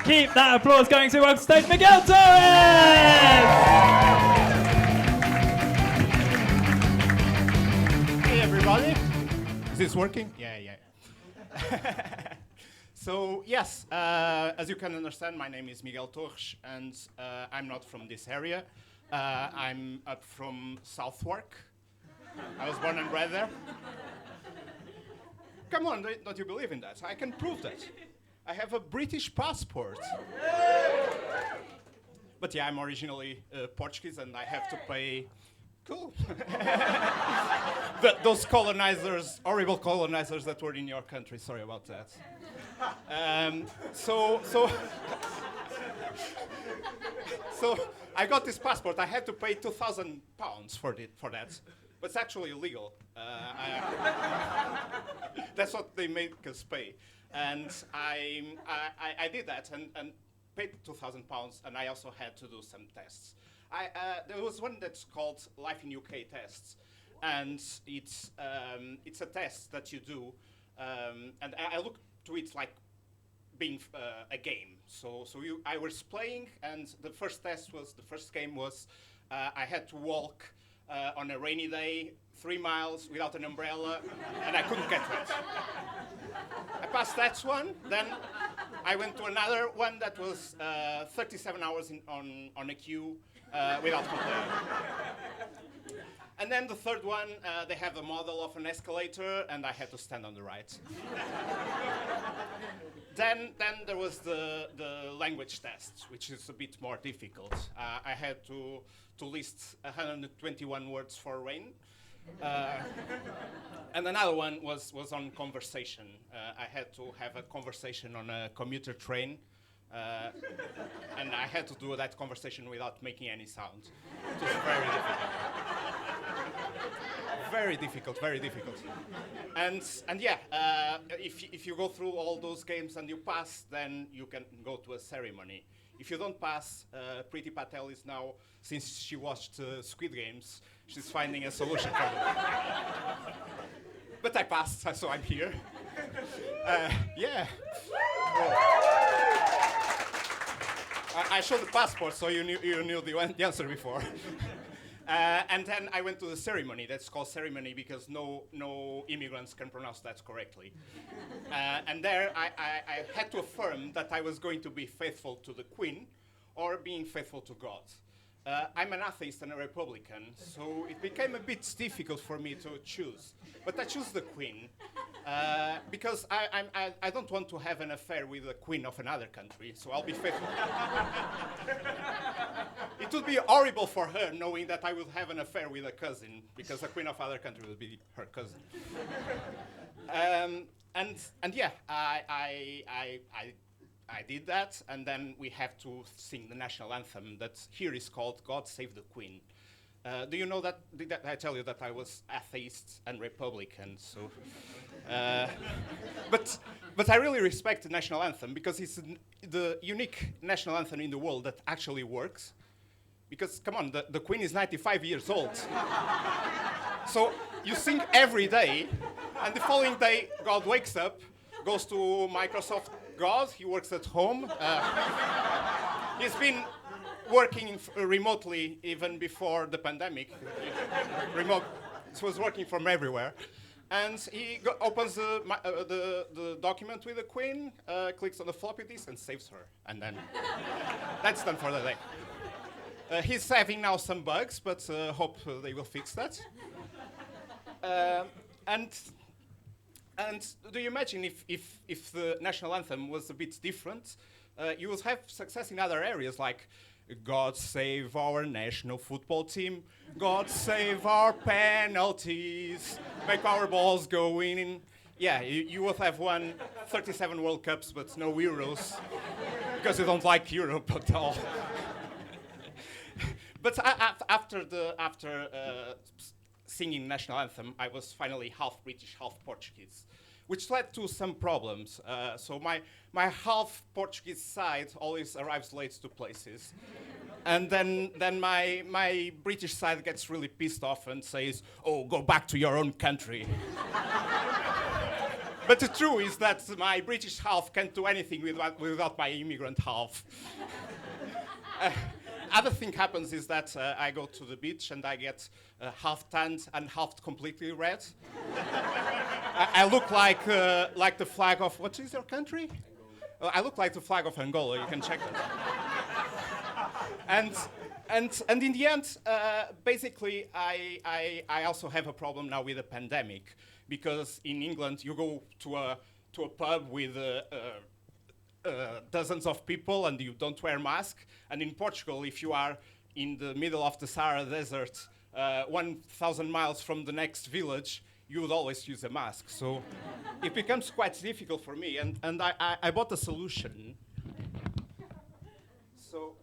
Keep that applause going to welcome stage Miguel Torres! Hey everybody. Is this working? Yeah. So yes, as you can understand, my name is Miguel Torres, and I'm not from this area. I'm up from Southwark. I was born and bred there. Come on, don't you believe in that? I can prove that. I have a British passport. But yeah, I'm originally Portuguese, and I have to pay. Cool. Those colonizers, horrible colonizers that were in your country. Sorry about that. So I got this passport. I had to pay £2,000 for that, but it's actually illegal. That's what they make us pay, and I did that and paid £2,000, and I also had to do some tests. There was one that's called Life in UK tests, and it's a test that you do, and I look to it like being a game. I was playing, and the first game was I had to walk on a rainy day 3 miles without an umbrella, and I couldn't get wet. I passed that one. Then I went to another one that was 37 hours on a queue without complaining. And then the third one, they have a model of an escalator, and I had to stand on the right. Then there was the language test, which is a bit more difficult. I had to list 121 words for rain. And another one was on conversation. I had to have a conversation on a commuter train, and I had to do that conversation without making any sound. It was very difficult. Very difficult. And yeah, if you go through all those games and you pass, then you can go to a ceremony. If you don't pass, Priti Patel is now, since she watched Squid Games, she's finding a solution for it. But I passed, so I'm here. Yeah. I showed the passport, so you knew the answer before. And then I went to the ceremony. That's called ceremony because no immigrants can pronounce that correctly. And there I had to affirm that I was going to be faithful to the Queen or being faithful to God. I'm an atheist and a Republican, so it became a bit difficult for me to choose. But I chose the Queen because I don't want to have an affair with the Queen of another country, so I'll be faithful. It would be horrible for her knowing that I would have an affair with a cousin, because the Queen of other country would be her cousin. And yeah, I did that, and then we have to sing the national anthem that here is called God Save the Queen. Do you know that? Did I tell you that I was atheist and Republican? So, but I really respect the national anthem because it's the unique national anthem in the world that actually works. Because, come on, the Queen is 95 years old. So you sing every day, and the following day, God wakes up, goes to Microsoft God, he works at home. He's been working remotely even before the pandemic. Remote, so was working from everywhere. And he opens the document with the Queen, clicks on the floppy disk, and saves her. And then that's done for the day. He's having now some bugs, but hope they will fix that. And do you imagine if the national anthem was a bit different, you would have success in other areas like God save our national football team, God save our penalties, make our balls go in. Yeah, you would have won 37 World Cups but no Euros because you don't like Europe at all. But after singing national anthem, I was finally half British, half Portuguese, which led to some problems. So my half Portuguese side always arrives late to places. And then my British side gets really pissed off and says, "Oh, go back to your own country." But the truth is that my British half can't do anything without my immigrant half. Other thing happens is that I go to the beach and I get half tanned and half completely red. I look like the flag of, what is your country? I look like the flag of Angola, you can check that. And in the end, basically, I also have a problem now with the pandemic, because in England you go to a pub with dozens of people and you don't wear mask, and in Portugal, if you are in the middle of the Sahara Desert, 1,000 miles from the next village, you would always use a mask. So it becomes quite difficult for me, and I bought a solution. So.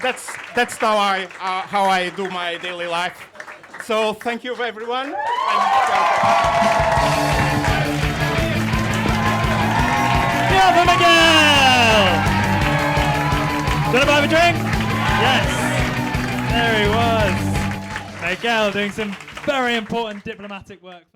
That's how I do my daily life. So thank you everyone. Yeah, for Miguel! Do you want to buy him a drink? Yes. There he was. Miguel doing some very important diplomatic work for the